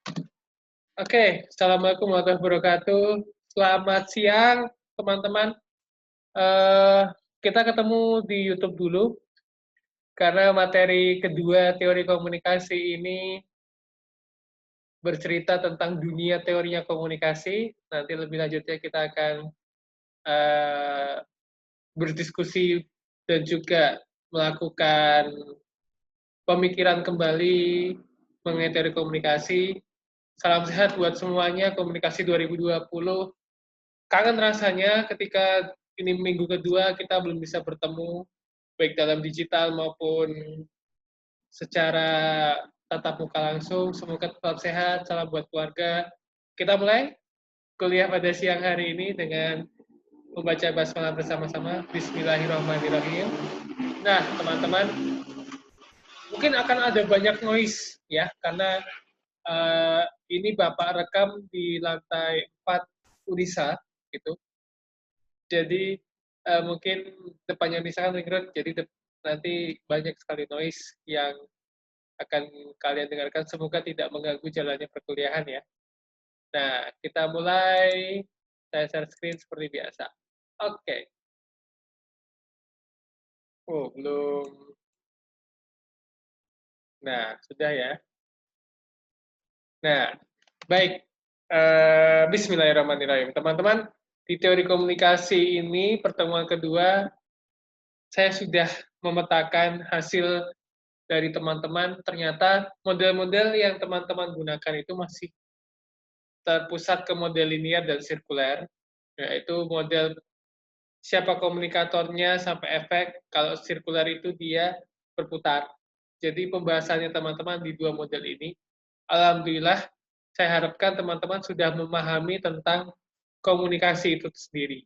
Oke, Assalamualaikum warahmatullahi wabarakatuh. Selamat siang, teman-teman. Eh, kita ketemu di YouTube dulu, karena materi kedua teori komunikasi ini bercerita tentang dunia teorinya komunikasi. Nanti lebih lanjutnya kita akan eh, berdiskusi dan juga melakukan pemikiran kembali mengenai teori komunikasi. Salam sehat buat semuanya, komunikasi 2020. Kangen rasanya ketika ini minggu kedua kita belum bisa bertemu, baik dalam digital maupun secara tatap muka langsung. Semoga tetap sehat, salam buat keluarga. Kita mulai kuliah pada siang hari ini dengan membaca basmalah bersama-sama. Bismillahirrahmanirrahim. Nah, teman-teman, mungkin akan ada banyak noise ya, karena ini Bapak rekam di lantai 4 Unisa, gitu. Jadi mungkin depannya misalkan ring road, jadi nanti banyak sekali noise yang akan kalian dengarkan. Semoga tidak mengganggu jalannya perkuliahan ya. Nah, kita mulai. Saya share screen seperti biasa. Oke. Oh, belum. Nah, sudah ya. Nah, baik. Bismillahirrahmanirrahim. Teman-teman, di teori komunikasi ini, pertemuan kedua, saya sudah memetakan hasil dari teman-teman. Ternyata model-model yang teman-teman gunakan itu masih terpusat ke model linear dan sirkuler, yaitu model siapa komunikatornya sampai efek. Kalau sirkuler itu dia berputar. Jadi pembahasannya teman-teman di dua model ini. Alhamdulillah, saya harapkan teman-teman sudah memahami tentang komunikasi itu sendiri.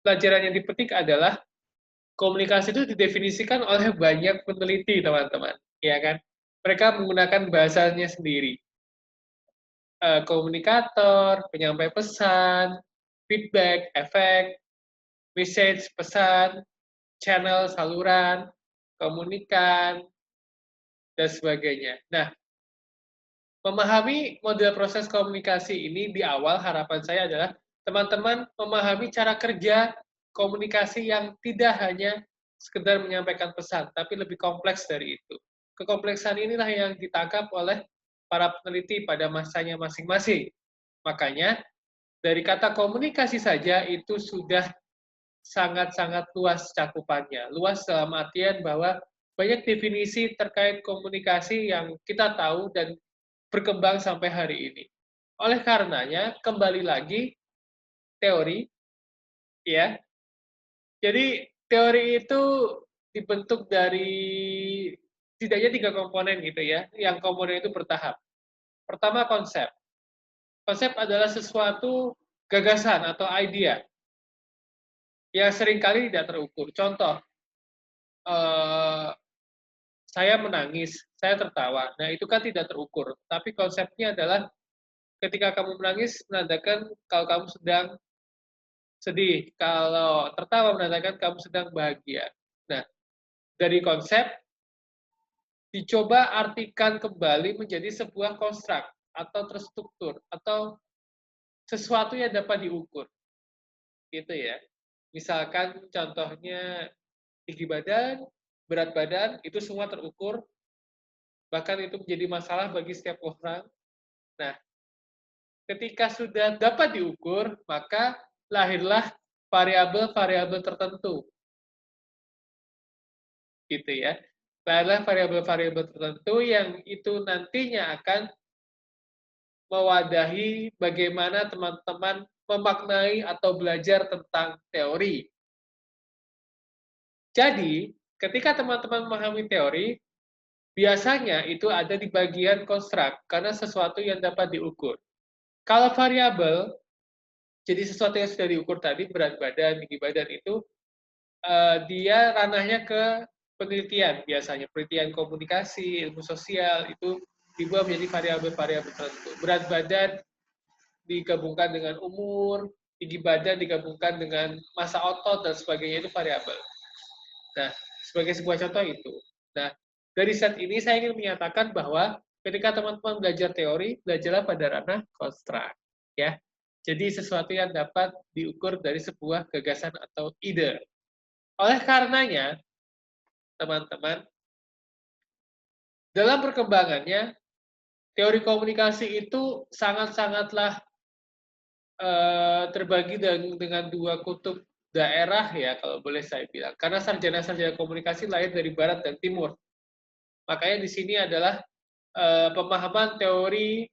Pelajaran yang dipetik adalah komunikasi itu didefinisikan oleh banyak peneliti, teman-teman, ya kan? Mereka menggunakan bahasanya sendiri. Komunikator, penyampai pesan, feedback, efek, message, pesan, channel, saluran, komunikan, dan sebagainya. Nah, memahami model proses komunikasi ini di awal, harapan saya adalah teman-teman memahami cara kerja komunikasi yang tidak hanya sekedar menyampaikan pesan, tapi lebih kompleks dari itu. Kekompleksan inilah yang ditangkap oleh para peneliti pada masanya masing-masing. Makanya, dari kata komunikasi saja itu sudah sangat-sangat luas cakupannya. Luas dalam artian bahwa banyak definisi terkait komunikasi yang kita tahu dan berkembang sampai hari ini. Oleh karenanya, kembali lagi teori, ya. Jadi teori itu dibentuk dari setidaknya 3 komponen gitu ya, yang komponen itu bertahap. Pertama, konsep. Konsep adalah sesuatu gagasan atau idea yang seringkali tidak terukur. Contoh, saya menangis, saya tertawa. Nah, itu kan tidak terukur. Tapi konsepnya adalah ketika kamu menangis menandakan kalau kamu sedang sedih, kalau tertawa menandakan kamu sedang bahagia. Nah, dari konsep dicoba artikan kembali menjadi sebuah konstruk atau terstruktur atau sesuatu yang dapat diukur, gitu ya. Misalkan contohnya tinggi badan, berat badan, itu semua terukur, bahkan itu menjadi masalah bagi setiap orang. Nah, ketika sudah dapat diukur, maka lahirlah variabel-variabel tertentu, gitu ya. Lahirlah variabel-variabel tertentu yang itu nantinya akan mewadahi bagaimana teman-teman memaknai atau belajar tentang teori. Jadi, ketika teman-teman memahami teori, biasanya itu ada di bagian konstruk, karena sesuatu yang dapat diukur. Kalau variabel, jadi sesuatu yang sudah diukur tadi, berat badan, tinggi badan itu, dia ranahnya ke penelitian biasanya, penelitian komunikasi, ilmu sosial, itu dibuat menjadi variabel-variabel tertentu. Berat badan digabungkan dengan umur, tinggi badan digabungkan dengan massa otot, dan sebagainya, itu variabel. Nah, sebagai sebuah contoh itu. Nah, dari set ini saya ingin menyatakan bahwa ketika teman-teman belajar teori, belajarlah pada ranah konstruk, ya. Jadi sesuatu yang dapat diukur dari sebuah gagasan atau ide. Oleh karenanya, teman-teman, dalam perkembangannya, teori komunikasi itu sangat-sangatlah terbagi dengan dua kutub daerah ya, kalau boleh saya bilang. Karena sarjana-sarjana komunikasi lahir dari barat dan timur. Makanya di sini adalah pemahaman teori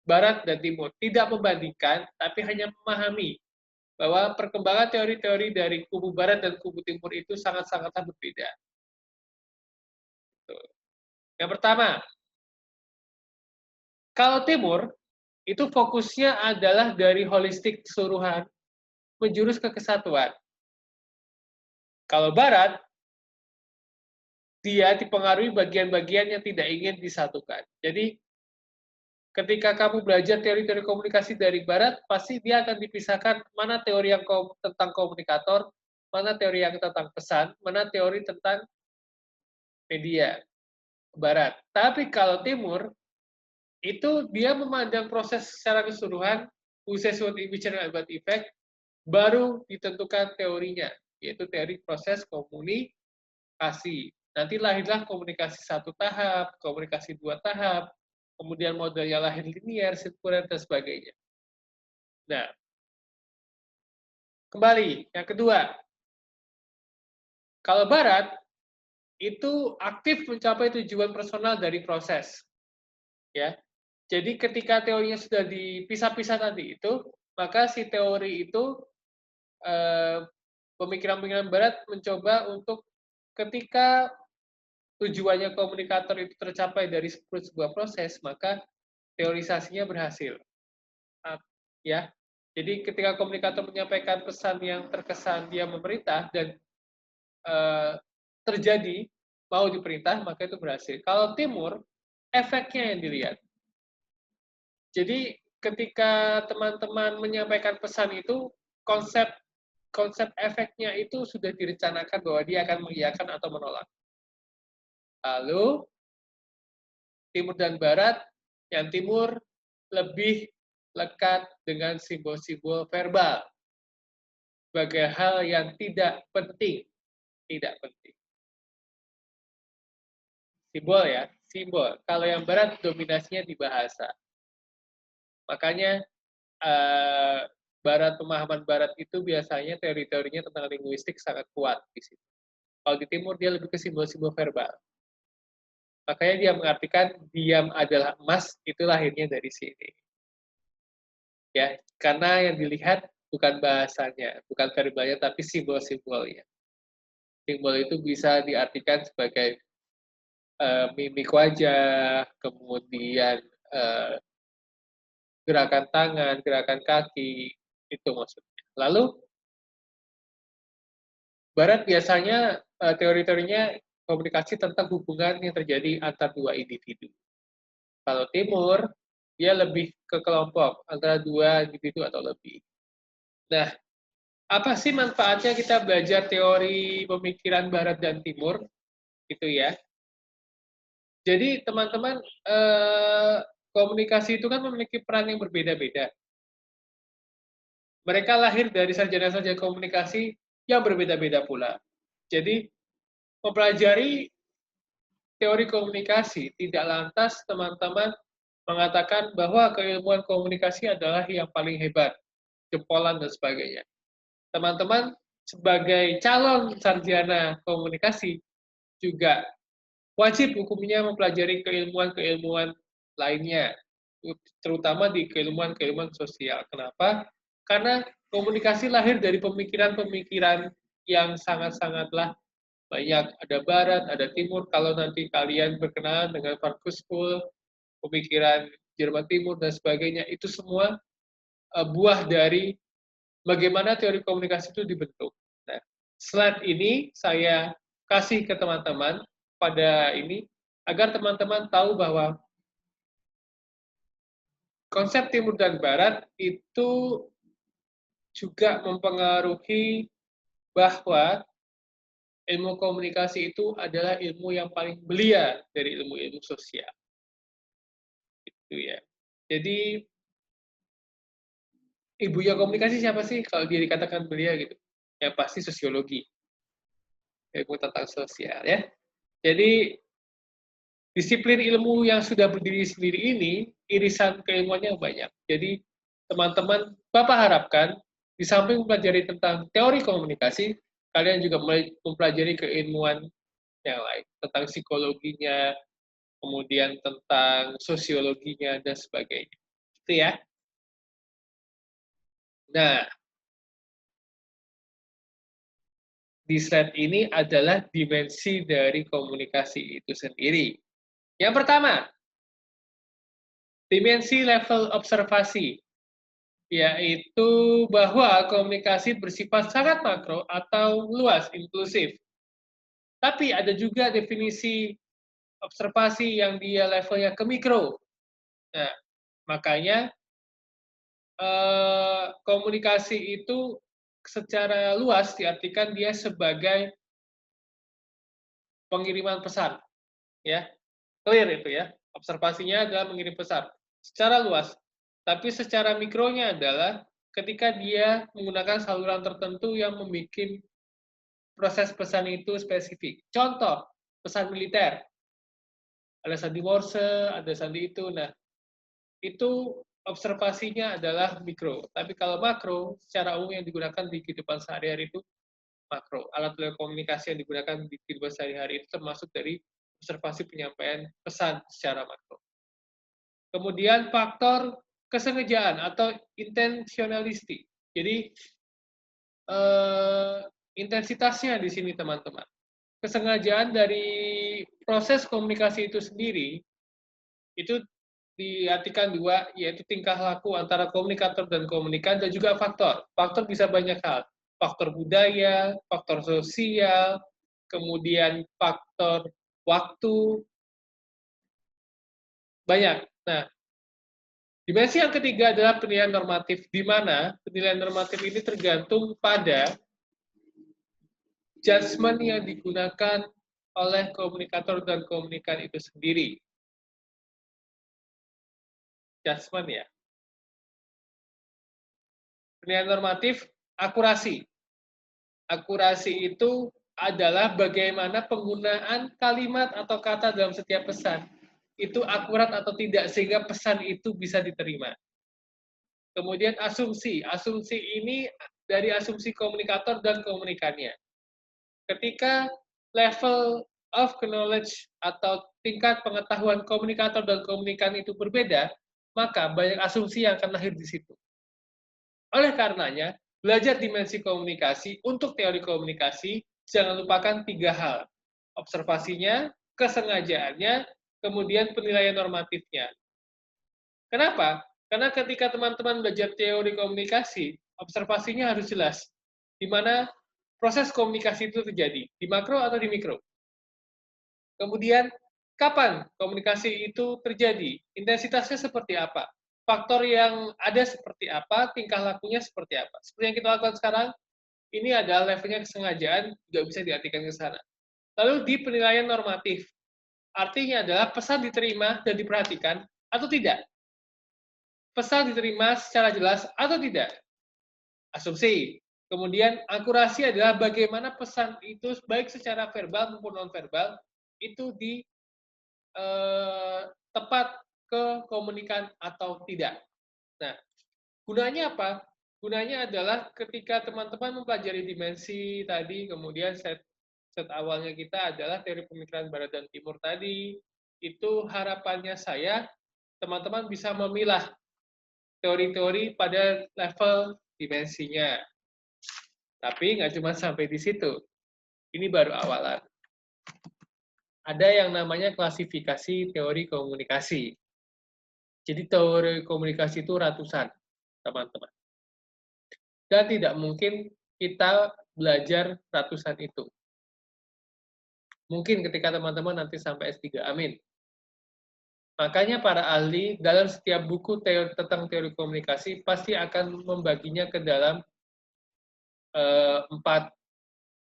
barat dan timur. Tidak membandingkan, tapi hanya memahami bahwa perkembangan teori-teori dari kubu barat dan kubu timur itu sangat-sangatlah berbeda. Yang pertama, kalau timur, itu fokusnya adalah dari holistik keseluruhan, menjurus ke kesatuan. Kalau barat, dia dipengaruhi bagian-bagian yang tidak ingin disatukan. Jadi, ketika kamu belajar teori-teori komunikasi dari barat, pasti dia akan dipisahkan mana teori yang tentang komunikator, mana teori yang tentang pesan, mana teori tentang media, barat. Tapi kalau timur, itu dia memandang proses secara keseluruhan, uses what bicara about effect, baru ditentukan teorinya, yaitu teori proses komunikasi. Nanti lahirlah komunikasi satu tahap, komunikasi dua tahap, kemudian modelnya lahir linier, sirkuler, dan sebagainya. Nah, kembali, yang kedua, kalau barat, itu aktif mencapai tujuan personal dari proses. Ya, jadi ketika teorinya sudah dipisah-pisah tadi itu, maka si teori itu pemikiran-pemikiran barat mencoba untuk ketika tujuannya komunikator itu tercapai dari sebuah proses, maka teorisasinya berhasil. Ya, jadi ketika komunikator menyampaikan pesan yang terkesan dia memerintah dan terjadi mau diperintah, maka itu berhasil. Kalau timur, efeknya yang dilihat. Jadi ketika teman-teman menyampaikan pesan itu, konsep efeknya itu sudah direncanakan bahwa dia akan mengiyakan atau menolak. Lalu timur dan barat, yang timur lebih lekat dengan simbol-simbol verbal sebagai hal yang tidak penting, tidak penting. Simbol ya, simbol. Kalau yang barat dominasinya di bahasa. Makanya barat, pemahaman barat itu biasanya teori-teorinya tentang linguistik sangat kuat di situ. Kalau di timur dia lebih ke simbol-simbol verbal. Makanya dia mengartikan diam adalah emas, itu lahirnya dari sini. Ya, karena yang dilihat bukan bahasanya, bukan verbalnya, tapi simbol-simbolnya. Simbol itu bisa diartikan sebagai mimik wajah, kemudian gerakan tangan, gerakan kaki, itu maksudnya. Lalu, Barat biasanya teori-teorinya komunikasi tentang hubungan yang terjadi antar dua individu. Kalau Timur, dia lebih ke kelompok, antara dua individu atau lebih. Nah, apa sih manfaatnya kita belajar teori pemikiran Barat dan Timur? Gitu ya. Jadi teman-teman, komunikasi itu kan memiliki peran yang berbeda-beda. Mereka lahir dari sarjana-sarjana komunikasi yang berbeda-beda pula. Jadi, mempelajari teori komunikasi tidak lantas teman-teman mengatakan bahwa keilmuan komunikasi adalah yang paling hebat, jempolan dan sebagainya. Teman-teman sebagai calon sarjana komunikasi juga wajib hukumnya mempelajari keilmuan-keilmuan lainnya, terutama di keilmuan-keilmuan sosial. Kenapa? Karena komunikasi lahir dari pemikiran-pemikiran yang sangat-sangatlah banyak. Ada barat, ada timur. Kalau nanti kalian berkenalan dengan Markus School, pemikiran Jerman Timur, dan sebagainya, itu semua buah dari bagaimana teori komunikasi itu dibentuk. Nah, slide ini saya kasih ke teman-teman pada ini, agar teman-teman tahu bahwa konsep timur dan barat itu juga mempengaruhi bahwa ilmu komunikasi itu adalah ilmu yang paling belia dari ilmu-ilmu sosial. Itu ya. Jadi ibunya komunikasi siapa sih kalau dia dikatakan belia gitu? Ya pasti sosiologi, ilmu tentang sosial ya. Jadi disiplin ilmu yang sudah berdiri sendiri ini, irisan keilmuannya banyak. Jadi teman-teman, Bapak harapkan di samping mempelajari tentang teori komunikasi, kalian juga mempelajari keilmuan yang lain, tentang psikologinya, kemudian tentang sosiologinya, dan sebagainya. Itu ya. Nah, di slide ini adalah dimensi dari komunikasi itu sendiri. Yang pertama, dimensi level observasi, yaitu bahwa komunikasi bersifat sangat makro atau luas, inklusif. Tapi ada juga definisi observasi yang dia levelnya ke mikro. Nah, makanya komunikasi itu secara luas diartikan dia sebagai pengiriman pesan, ya. Clear itu ya. Observasinya adalah mengirim pesan secara luas. Tapi secara mikronya adalah ketika dia menggunakan saluran tertentu yang membuat proses pesan itu spesifik. Contoh, pesan militer. Ada sandi Morse, ada sandi itu. Nah, itu observasinya adalah mikro. Tapi kalau makro, secara umum yang digunakan di kehidupan sehari-hari itu makro. Alat telekomunikasi yang digunakan di kehidupan sehari-hari itu termasuk dari observasi penyampaian pesan secara makro. Kemudian faktor kesengajaan atau intentionality. Jadi intensitasnya di sini teman-teman. Kesengajaan dari proses komunikasi itu sendiri itu diartikan dua, yaitu tingkah laku antara komunikator dan komunikan, dan juga faktor. Faktor bisa banyak hal. Faktor budaya, faktor sosial, kemudian faktor waktu, banyak. Nah, dimensi yang ketiga adalah penilaian normatif, di mana penilaian normatif ini tergantung pada judgement yang digunakan oleh komunikator dan komunikan itu sendiri. Judgement ya. Penilaian normatif, akurasi. Akurasi itu adalah bagaimana penggunaan kalimat atau kata dalam setiap pesan. Itu akurat atau tidak, sehingga pesan itu bisa diterima. Kemudian asumsi. Asumsi ini dari asumsi komunikator dan komunikannya. Ketika level of knowledge atau tingkat pengetahuan komunikator dan komunikan itu berbeda, maka banyak asumsi yang akan lahir di situ. Oleh karenanya, belajar dimensi komunikasi untuk teori komunikasi, jangan lupakan 3 hal. Observasinya, kesengajaannya, kemudian penilaian normatifnya. Kenapa? Karena ketika teman-teman belajar teori komunikasi, observasinya harus jelas. Di mana proses komunikasi itu terjadi, di makro atau di mikro. Kemudian, kapan komunikasi itu terjadi? Intensitasnya seperti apa? Faktor yang ada seperti apa? Tingkah lakunya seperti apa? Seperti yang kita lakukan sekarang, ini adalah levelnya kesengajaan, juga bisa diartikan ke sana. Lalu di penilaian normatif, artinya adalah pesan diterima dan diperhatikan atau tidak? Pesan diterima secara jelas atau tidak? Asumsi. Kemudian akurasi adalah bagaimana pesan itu baik secara verbal maupun non-verbal itu tepat ke komunikan atau tidak. Nah, gunanya apa? Gunanya adalah ketika teman-teman mempelajari dimensi tadi, kemudian set awalnya kita adalah teori pemikiran Barat dan Timur tadi, itu harapannya saya teman-teman bisa memilah teori-teori pada level dimensinya. Tapi nggak cuma sampai di situ. Ini baru awalan. Ada yang namanya klasifikasi teori komunikasi. Jadi teori komunikasi itu ratusan, teman-teman. Dan tidak mungkin kita belajar ratusan itu. Mungkin ketika teman-teman nanti sampai S3, amin. Makanya para ahli dalam setiap buku tentang teori komunikasi pasti akan membaginya ke dalam 4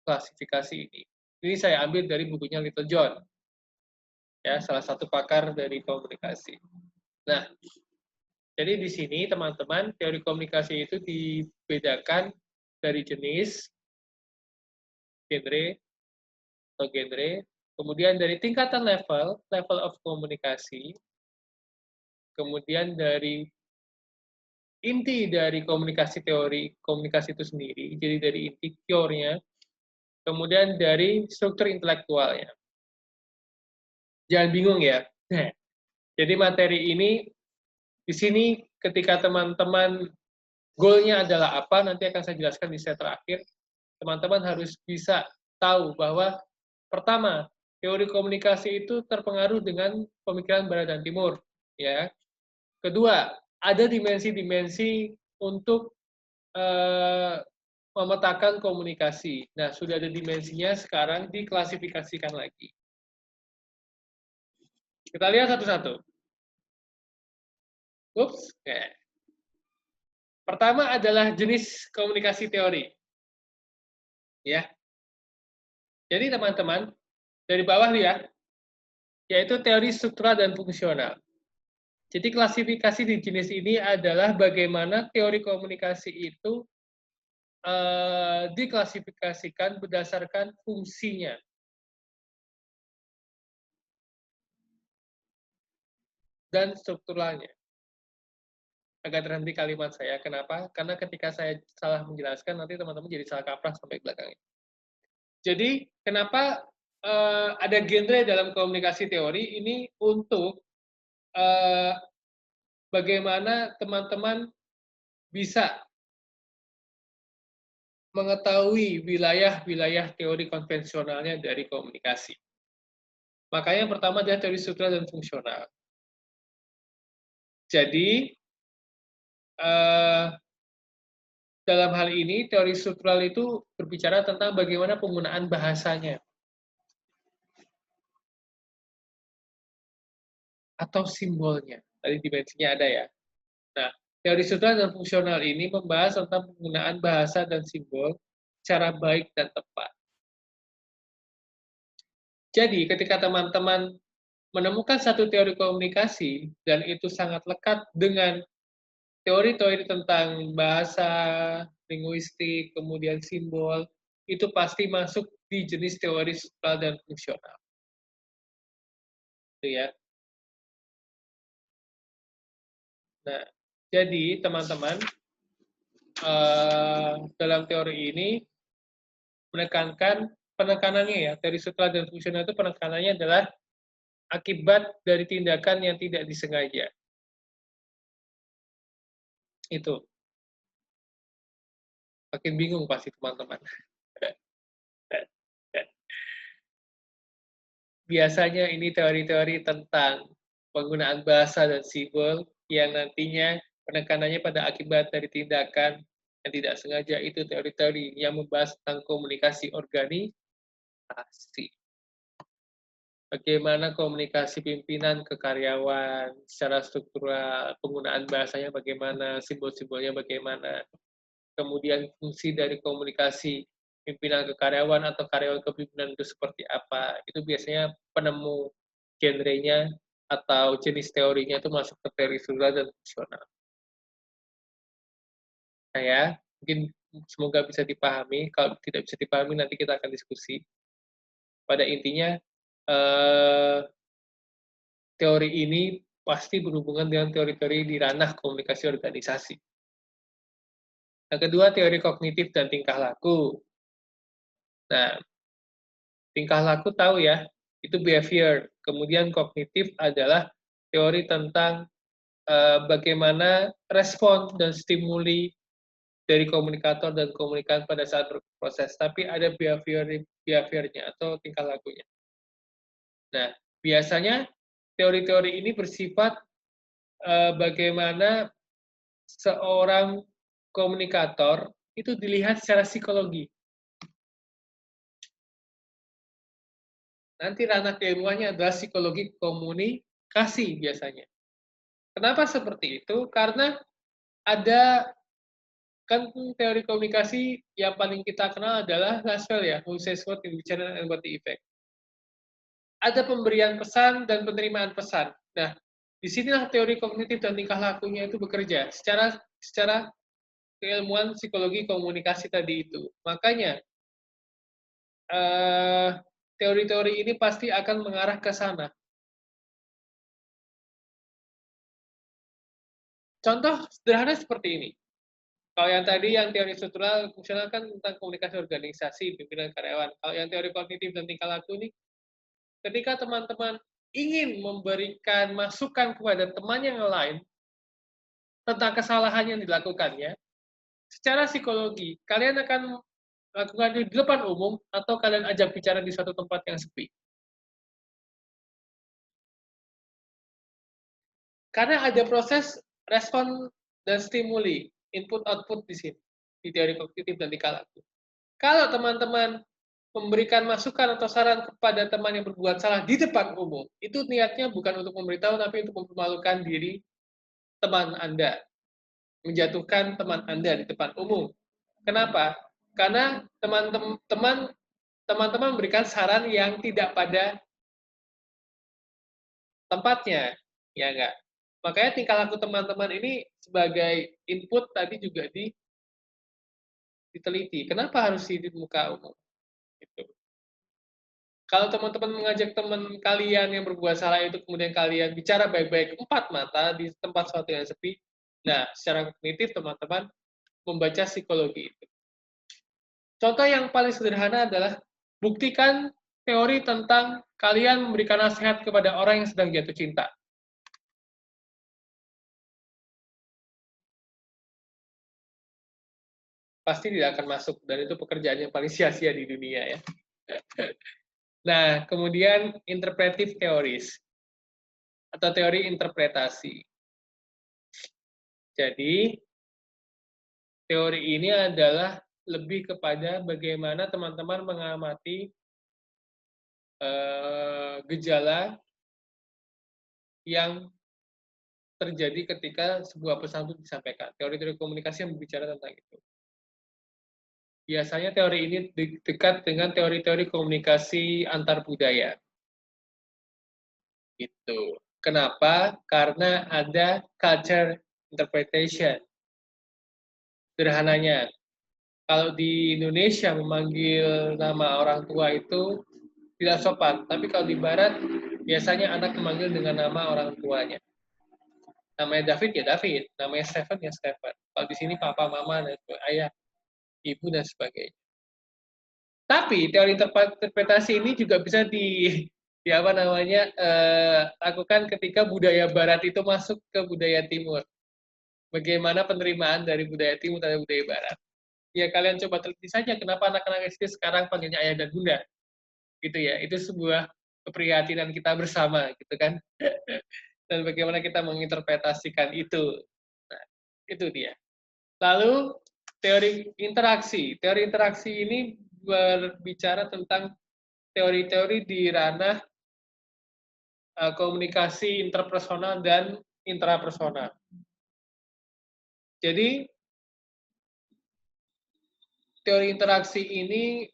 klasifikasi ini. Ini saya ambil dari bukunya Little John, ya, salah satu pakar dari komunikasi. Nah, jadi di sini teman-teman, teori komunikasi itu dibedakan dari jenis, genre, atau genre, kemudian dari tingkatan level of komunikasi, kemudian dari inti dari komunikasi teori komunikasi itu sendiri, jadi dari inti core-nya, kemudian dari struktur intelektualnya. Jangan bingung ya. Jadi materi ini di sini ketika teman-teman goalnya adalah apa, nanti akan saya jelaskan di slide terakhir. Teman-teman harus bisa tahu bahwa pertama, teori komunikasi itu terpengaruh dengan pemikiran Barat dan Timur, ya. Kedua, ada dimensi-dimensi untuk memetakan komunikasi. Nah, sudah ada dimensinya, sekarang diklasifikasikan lagi. Kita lihat satu-satu. Ups, ya. Pertama adalah jenis komunikasi teori. Ya. Jadi teman-teman, dari bawah lihat, yaitu teori struktural dan fungsional. Jadi klasifikasi di jenis ini adalah bagaimana teori komunikasi itu diklasifikasikan berdasarkan fungsinya dan strukturalnya. Agak terhenti kalimat saya. Kenapa? Karena ketika saya salah menjelaskan, nanti teman-teman jadi salah kaprah sampai belakangnya. Jadi, kenapa ada genre dalam komunikasi teori ini untuk bagaimana teman-teman bisa mengetahui wilayah-wilayah teori konvensionalnya dari komunikasi. Makanya yang pertama adalah teori struktural dan fungsional. Jadi, dalam hal ini, teori struktural itu berbicara tentang bagaimana penggunaan bahasanya atau simbolnya. Tadi dimensinya ada ya. Nah, teori struktural dan fungsional ini membahas tentang penggunaan bahasa dan simbol secara baik dan tepat. Jadi, ketika teman-teman menemukan satu teori komunikasi dan itu sangat lekat dengan teori-teori tentang bahasa, linguistik, kemudian simbol, itu pasti masuk di jenis teori struktural dan fungsional. Itu ya. Nah, jadi teman-teman, dalam teori ini menekankan penekanannya ya, teori struktural dan fungsional itu penekanannya adalah akibat dari tindakan yang tidak disengaja. Itu. Makin bingung pasti teman-teman. Biasanya ini teori-teori tentang penggunaan bahasa dan simbol yang nantinya penekanannya pada akibat dari tindakan yang tidak sengaja, itu teori-teori yang membahas tentang komunikasi organisasi. Bagaimana komunikasi pimpinan ke karyawan secara struktural, penggunaan bahasanya bagaimana, simbol-simbolnya bagaimana, kemudian fungsi dari komunikasi pimpinan ke karyawan atau karyawan ke pimpinan itu seperti apa. Itu biasanya penemu genrenya atau jenis teorinya itu masuk ke teori struktural dan fungsional. Nah ya, mungkin semoga bisa dipahami. Kalau tidak bisa dipahami nanti kita akan diskusi. Pada intinya, teori ini pasti berhubungan dengan teori-teori di ranah komunikasi organisasi. Yang kedua, teori kognitif dan tingkah laku. Nah, tingkah laku tahu ya, itu behavior. Kemudian kognitif adalah teori tentang bagaimana respon dan stimuli dari komunikator dan komunikan pada saat berproses. Tapi ada behaviornya atau tingkah lakunya. Nah, biasanya teori-teori ini bersifat bagaimana seorang komunikator itu dilihat secara psikologi. Nanti ranah keilmuannya adalah psikologi komunikasi biasanya. Kenapa seperti itu? Karena ada kan teori komunikasi yang paling kita kenal adalah Laswell ya, who says what in which channel and what the effect. Ada pemberian pesan dan penerimaan pesan. Nah, Disinilah teori kognitif dan tingkah lakunya itu bekerja secara keilmuan psikologi komunikasi tadi itu. Makanya teori-teori ini pasti akan mengarah ke sana. Contoh sederhana seperti ini. Kalau yang tadi yang teori struktural fungsional kan tentang komunikasi organisasi, pimpinan karyawan. Kalau yang teori kognitif dan tingkah laku ini, ketika teman-teman ingin memberikan masukan kepada teman yang lain tentang kesalahan yang dilakukannya, secara psikologi, kalian akan lakukan di depan umum atau kalian ajak bicara di suatu tempat yang sepi. Karena ada proses respon dan stimuli, input-output di sini, di teori kognitif dan tingkah laku. Kalau teman-teman memberikan masukan atau saran kepada teman yang berbuat salah di depan umum, itu niatnya bukan untuk memberitahu, tapi untuk mempermalukan diri teman Anda, menjatuhkan teman Anda di depan umum. Kenapa? Karena teman-teman memberikan saran yang tidak pada tempatnya, ya enggak? Makanya tingkah laku teman-teman ini sebagai input tadi juga diteliti. Kenapa harus di muka umum? Gitu. Kalau teman-teman mengajak teman kalian yang berbuat salah itu kemudian kalian bicara baik-baik empat mata di tempat suatu yang sepi, nah secara kognitif teman-teman membaca psikologi itu. Contoh yang paling sederhana adalah buktikan teori tentang kalian memberikan nasihat kepada orang yang sedang jatuh cinta. Pasti tidak akan masuk, dan itu pekerjaan yang paling sia-sia di dunia ya. Nah, kemudian interpretive theories atau teori interpretasi. Jadi, teori ini adalah lebih kepada bagaimana teman-teman mengamati gejala yang terjadi ketika sebuah pesan itu disampaikan. Teori-teori komunikasi yang berbicara tentang itu. Biasanya teori ini dekat dengan teori-teori komunikasi antar budaya. Gitu. Kenapa? Karena ada culture interpretation. Sederhananya, kalau di Indonesia memanggil nama orang tua itu tidak sopan, tapi kalau di Barat biasanya anak memanggil dengan nama orang tuanya. Namanya David ya David, namanya Stephen ya Stephen. Kalau di sini papa, mama, dan ayah, ibu dan sebagainya. Tapi teori interpretasi ini juga bisa lakukan ketika budaya Barat itu masuk ke budaya Timur. Bagaimana penerimaan dari budaya Timur dan budaya Barat. Ya kalian coba teliti saja kenapa anak-anak SD sekarang panggilnya ayah dan bunda. Gitu ya, itu sebuah keprihatinan kita bersama gitu kan. Dan bagaimana kita menginterpretasikan itu. Nah, itu dia. Lalu teori interaksi. Teori interaksi ini berbicara tentang teori-teori di ranah komunikasi interpersonal dan intrapersonal. Jadi teori interaksi ini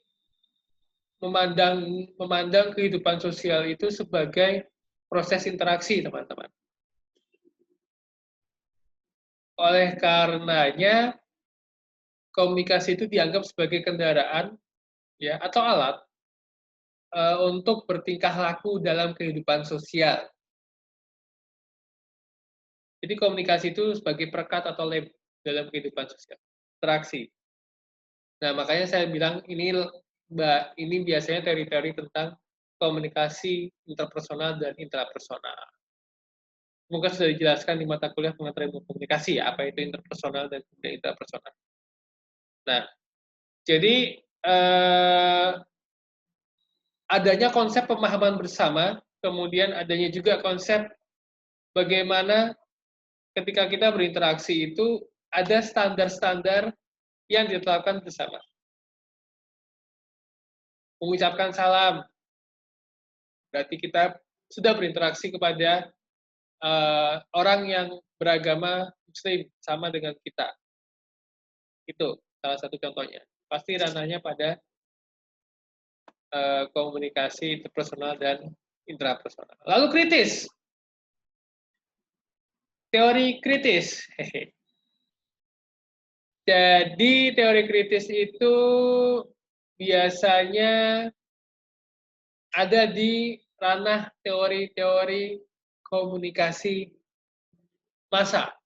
memandang kehidupan sosial itu sebagai proses interaksi, teman-teman. Oleh karenanya, komunikasi itu dianggap sebagai kendaraan ya atau alat untuk bertingkah laku dalam kehidupan sosial. Jadi komunikasi itu sebagai perekat atau lem dalam kehidupan sosial, interaksi. Nah, makanya saya bilang ini biasanya teori-teori tentang komunikasi interpersonal dan intrapersonal. Semoga sudah dijelaskan di mata kuliah pengetahuan ilmu komunikasi ya, apa itu interpersonal dan intrapersonal. Nah, jadi adanya konsep pemahaman bersama, kemudian adanya juga konsep bagaimana ketika kita berinteraksi itu ada standar-standar yang ditetapkan bersama. Mengucapkan salam, berarti kita sudah berinteraksi kepada orang yang beragama Muslim sama dengan kita. Itu salah satu contohnya. Pasti ranahnya pada komunikasi interpersonal dan intrapersonal. Lalu kritis. teori kritis. Jadi teori kritis itu biasanya ada di ranah teori-teori komunikasi massa.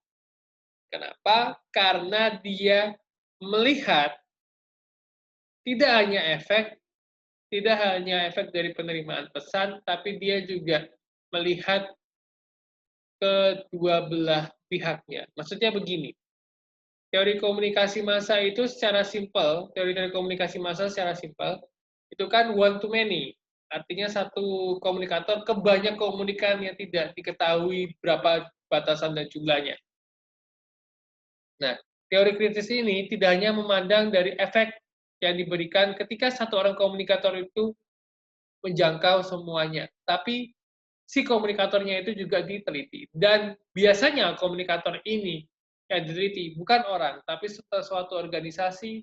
Kenapa? Karena dia melihat tidak hanya efek dari penerimaan pesan, tapi dia juga melihat kedua belah pihaknya. Maksudnya begini, teori komunikasi massa itu secara simpel, teori dari komunikasi massa secara simpel, itu kan one to many. Artinya satu komunikator ke banyak komunikan yang tidak diketahui berapa batasan dan jumlahnya. Nah, teori kritis ini tidak hanya memandang dari efek yang diberikan ketika satu orang komunikator itu menjangkau semuanya, tapi si komunikatornya itu juga diteliti. Dan biasanya komunikator ini yang diteliti bukan orang, tapi suatu organisasi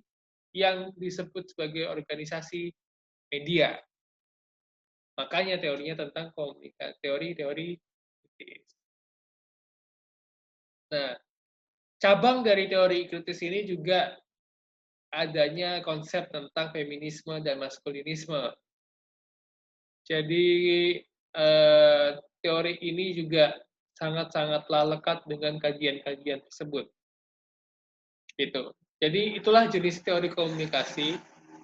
yang disebut sebagai organisasi media. Makanya teorinya tentang teori-teori kritis. Nah, cabang dari teori kritis ini juga adanya konsep tentang feminisme dan maskulinisme. Jadi teori ini juga sangat-sangatlah lekat dengan kajian-kajian tersebut. Gitu. Jadi itulah jenis teori komunikasi.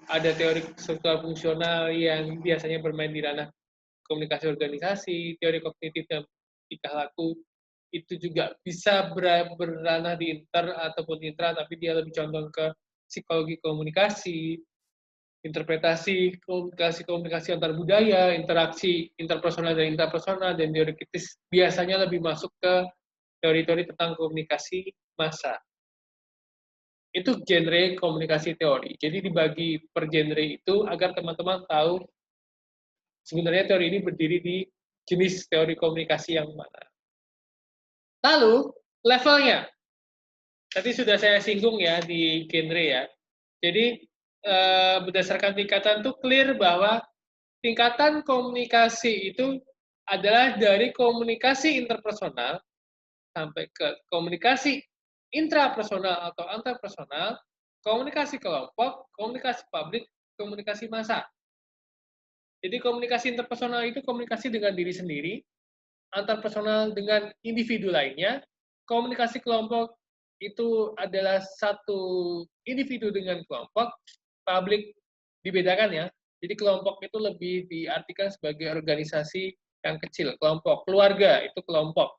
Ada teori struktural fungsional yang biasanya bermain di ranah komunikasi organisasi, teori kognitif dan tingkah laku itu juga bisa berranah di inter ataupun intra, tapi dia lebih condong ke psikologi komunikasi, interpretasi komunikasi antar budaya, interaksi interpersonal dan intrapersonal, dan teori kritis biasanya lebih masuk ke teori-teori tentang komunikasi massa. Itu genre komunikasi teori. Jadi dibagi per genre itu agar teman-teman tahu sebenarnya teori ini berdiri di jenis teori komunikasi yang mana. Lalu levelnya. Tadi sudah saya singgung ya di genre ya. Jadi berdasarkan tingkatan itu clear bahwa tingkatan komunikasi itu adalah dari komunikasi interpersonal sampai ke komunikasi intrapersonal atau antarpersonal, komunikasi kelompok, komunikasi publik, komunikasi massa. Jadi komunikasi interpersonal itu komunikasi dengan diri sendiri, antarpersonal dengan individu lainnya, komunikasi kelompok itu adalah satu individu dengan kelompok, publik dibedakan ya. Jadi kelompok itu lebih diartikan sebagai organisasi yang kecil, kelompok. Keluarga itu kelompok.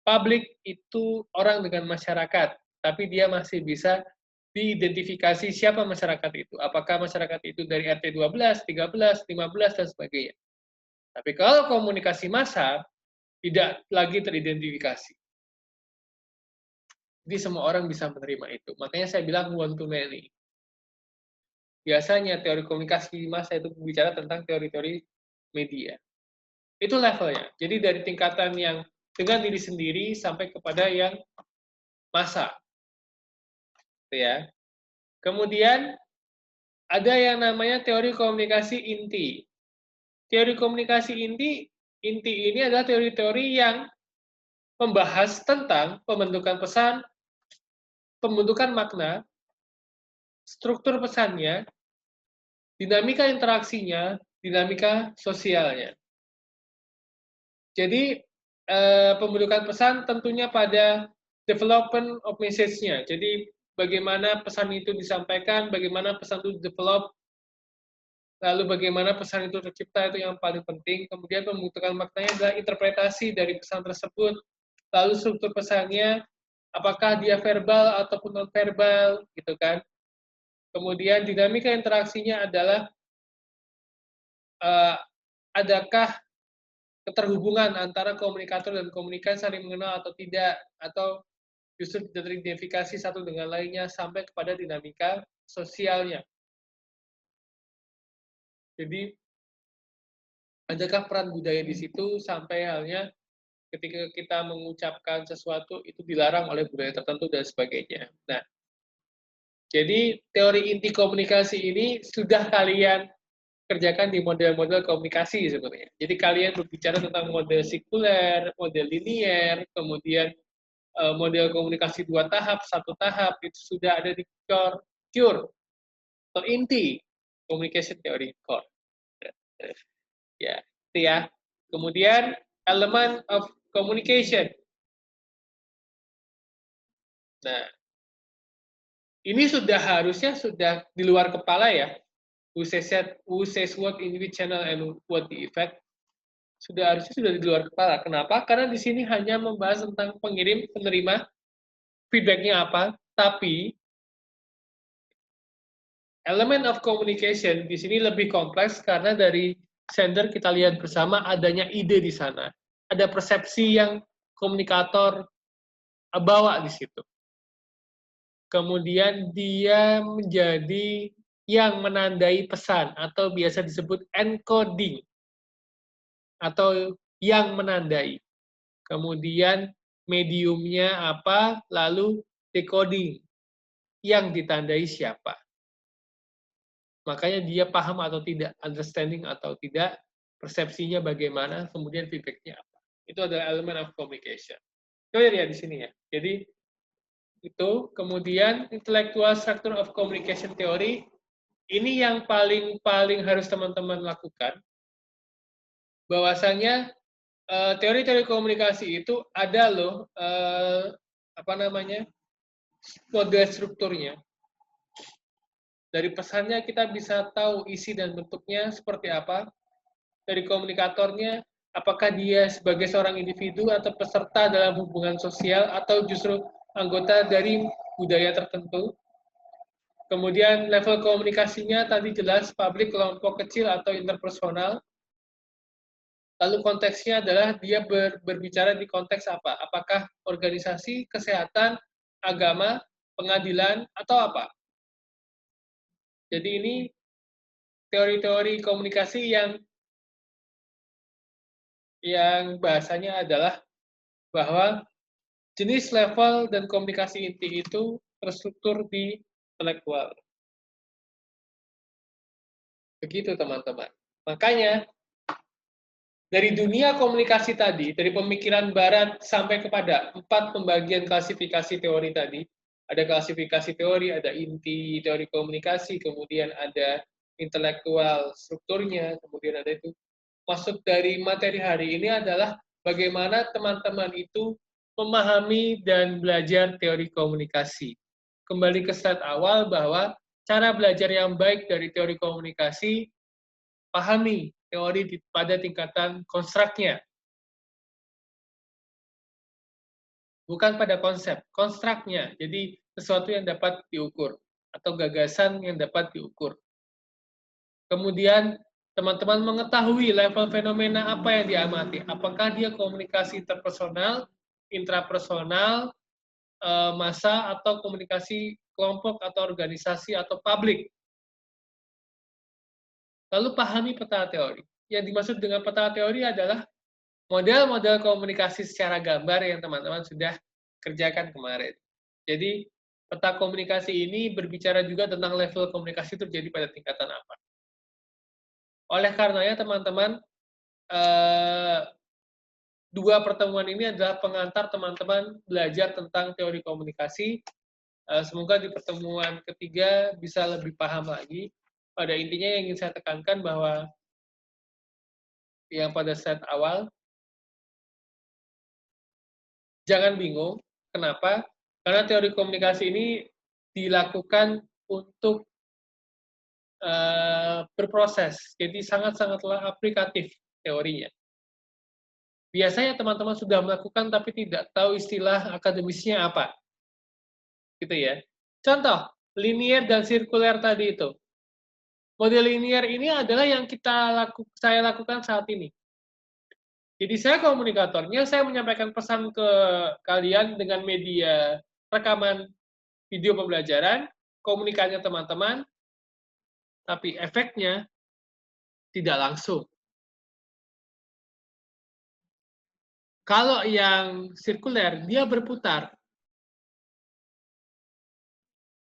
Publik itu orang dengan masyarakat, tapi dia masih bisa diidentifikasi siapa masyarakat itu. Apakah masyarakat itu dari RT 12, 13, 15, dan sebagainya. Tapi kalau komunikasi massa, tidak lagi teridentifikasi. Jadi semua orang bisa menerima itu. Makanya saya bilang one to many. Biasanya teori komunikasi massa itu bicara tentang teori-teori media. Itu levelnya. Jadi dari tingkatan yang dengan diri sendiri sampai kepada yang massa. Ya. Kemudian ada yang namanya teori komunikasi inti. Teori komunikasi inti ini adalah teori-teori yang membahas tentang pembentukan pesan, pembentukan makna, struktur pesannya, dinamika interaksinya, dinamika sosialnya. Jadi pembentukan pesan tentunya pada development of message-nya. Jadi bagaimana pesan itu disampaikan, bagaimana pesan itu develop, lalu bagaimana pesan itu tercipta, itu yang paling penting. Kemudian pembentukan maknanya adalah interpretasi dari pesan tersebut, lalu struktur pesannya, apakah dia verbal ataupun non-verbal, gitu kan. Kemudian dinamika interaksinya adalah adakah keterhubungan antara komunikator dan komunikan saling mengenal atau tidak, atau justru teridentifikasi satu dengan lainnya sampai kepada dinamika sosialnya. Jadi adakah peran budaya di situ sampai halnya ketika kita mengucapkan sesuatu itu dilarang oleh budaya tertentu dan sebagainya. Nah, jadi teori inti komunikasi ini sudah kalian kerjakan di model-model komunikasi sebenarnya. Jadi kalian berbicara tentang model sekuler, model linier, kemudian model komunikasi 2 tahap, 1 tahap, itu sudah ada di core atau inti communication theory core. Ya, itu ya. Kemudian element of communication. Nah, ini harusnya sudah di luar kepala ya. Who says what in which channel and what the effect. Harusnya sudah di luar kepala. Kenapa? Karena di sini hanya membahas tentang pengirim, penerima, feedbacknya apa, tapi element of communication di sini lebih kompleks karena dari sender kita lihat bersama adanya ide di sana. Ada persepsi yang komunikator bawa di situ. Kemudian dia menjadi yang menandai pesan atau biasa disebut encoding atau yang menandai. Kemudian mediumnya apa, lalu decoding, yang ditandai siapa. Makanya dia paham atau tidak, understanding atau tidak, persepsinya bagaimana, kemudian feedback-nya apa. Itu adalah elemen of communication. Clear ya di sini ya. Jadi itu, kemudian intellectual structure of communication theory, ini yang paling harus teman-teman lakukan. Bahwasanya teori-teori komunikasi itu ada loh model strukturnya. Dari pesannya kita bisa tahu isi dan bentuknya seperti apa. Dari komunikatornya, apakah dia sebagai seorang individu atau peserta dalam hubungan sosial atau justru anggota dari budaya tertentu. Kemudian level komunikasinya tadi jelas publik, kelompok kecil atau interpersonal. Lalu konteksnya adalah dia berbicara di konteks apa? Apakah organisasi, kesehatan, agama, pengadilan, atau apa? Jadi ini teori-teori komunikasi yang bahasanya adalah bahwa jenis, level, dan komunikasi inti itu terstruktur di intelektual. Begitu teman-teman. Makanya dari dunia komunikasi tadi, dari pemikiran barat sampai kepada 4 pembagian klasifikasi teori tadi, ada klasifikasi teori, ada inti teori komunikasi, kemudian ada intelektual strukturnya, kemudian ada itu. Maksud dari materi hari ini adalah bagaimana teman-teman itu memahami dan belajar teori komunikasi. Kembali ke slide awal bahwa cara belajar yang baik dari teori komunikasi, pahami teori pada tingkatan konstruknya. Bukan pada konsep, konstruknya. Jadi sesuatu yang dapat diukur atau gagasan yang dapat diukur. Kemudian teman-teman mengetahui level fenomena apa yang diamati. Apakah dia komunikasi interpersonal, intrapersonal, massa, atau komunikasi kelompok atau organisasi atau publik. Lalu pahami peta teori. Yang dimaksud dengan peta teori adalah model-model komunikasi secara gambar yang teman-teman sudah kerjakan kemarin. Jadi, peta komunikasi ini berbicara juga tentang level komunikasi terjadi pada tingkatan apa. Oleh karenanya, teman-teman, dua pertemuan ini adalah pengantar teman-teman belajar tentang teori komunikasi. Semoga di pertemuan ketiga bisa lebih paham lagi. Pada intinya yang ingin saya tekankan bahwa yang pada set awal, jangan bingung. Kenapa? Karena teori komunikasi ini dilakukan untuk berproses. Jadi sangat-sangatlah aplikatif teorinya. Biasanya teman-teman sudah melakukan tapi tidak tahu istilah akademisnya apa. Gitu ya. Contoh, linear dan sirkuler tadi itu. Model linear ini adalah yang saya lakukan saat ini. Jadi saya komunikatornya, saya menyampaikan pesan ke kalian dengan media rekaman video pembelajaran, komunikasinya teman-teman, tapi efeknya tidak langsung. Kalau yang sirkuler, dia berputar.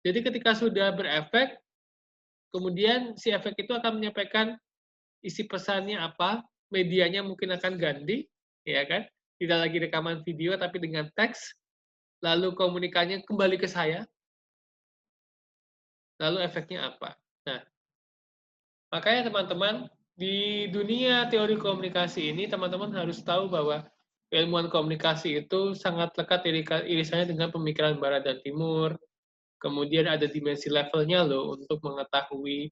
Jadi ketika sudah berefek, kemudian si efek itu akan menyampaikan isi pesannya apa, medianya mungkin akan ganti, ya kan? Tidak lagi rekaman video tapi dengan teks. lalu komunikasinya kembali ke saya, lalu efeknya apa? Nah, makanya teman-teman, di dunia teori komunikasi ini, teman-teman harus tahu bahwa ilmuwan komunikasi itu sangat lekat irisannya dengan pemikiran barat dan timur, kemudian ada dimensi levelnya loh untuk mengetahui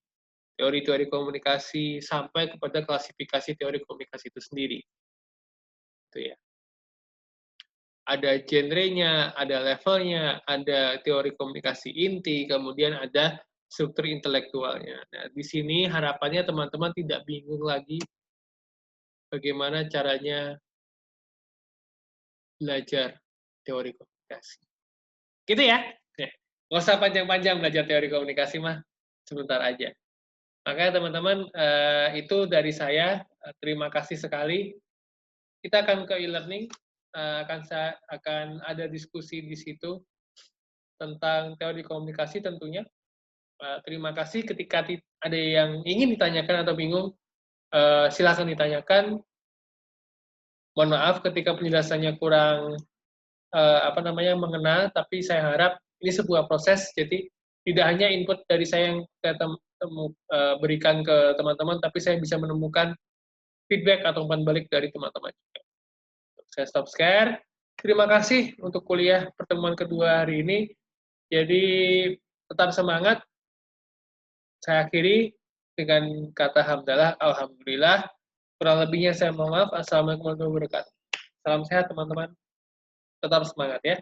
teori-teori komunikasi sampai kepada klasifikasi teori komunikasi itu sendiri. Itu ya. Ada genrenya, ada levelnya, ada teori komunikasi inti, kemudian ada struktur intelektualnya. Nah, di sini harapannya teman-teman tidak bingung lagi bagaimana caranya belajar teori komunikasi. Gitu ya? Nggak usah panjang-panjang belajar teori komunikasi mah, sebentar aja. Makanya teman-teman, itu dari saya. Terima kasih sekali. Kita akan ke e-learning, akan ada diskusi di situ tentang teori komunikasi tentunya. Terima kasih. Ketika ada yang ingin ditanyakan atau bingung, silakan ditanyakan. Mohon maaf ketika penjelasannya kurang mengena, tapi saya harap ini sebuah proses, jadi tidak hanya input dari saya yang saya berikan ke teman-teman, tapi saya bisa menemukan feedback atau umpan balik dari teman-teman juga. Saya stop share. Terima kasih untuk kuliah pertemuan kedua hari ini. Jadi tetap semangat. Saya akhiri dengan kata hamdalah, alhamdulillah. Kurang lebihnya saya mohon maaf. Assalamualaikum warahmatullahi wabarakatuh. Salam sehat teman-teman. Tetap semangat ya.